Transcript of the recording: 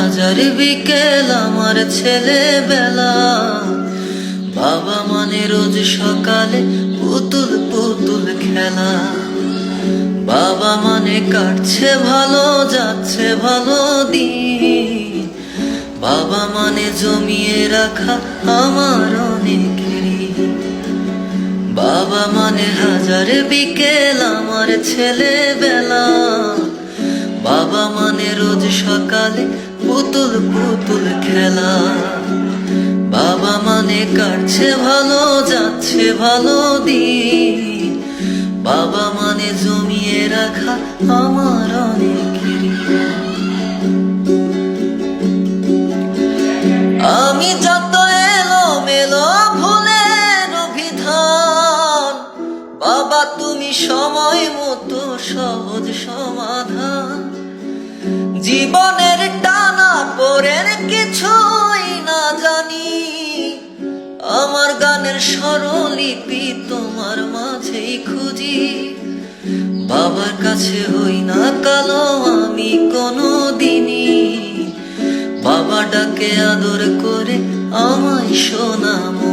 হাজার বিকেল আমার ছেলেবেলা। বাবা মানে রোজ সকালে পুতুল পুতুল খেলা। বাবা মানে কাটছে ভালো, যাচ্ছে ভালো দিন। বাবা মানে জমিয়ে রাখা আমার অনেক ঋণ। বাবা মানে হাজার বিকেল আমার ছেলেবেলা। বাবা মানে রোজ সকালে পুতুল পুতুল খেলা। বাবা মানে কাটছে ভালো, যাচ্ছে ভালো দিন। বাবা মানে জমিয়ে রাখা আমার অনেক ঋণ। আমি যত এলোমেলো ভুলের অভিধান, বাবা তুমি সময় মতো সহজ সমাধান। জীবনের টানা পড়েন কিছুই না জানি, আমার গানের স্বরলিপি তোমার মাঝেই খুঁজি। বাবার কাছে হই না কালো আমি কোনো দিনই, বাবা ডাকে আদর করে আমায় সোনামণি।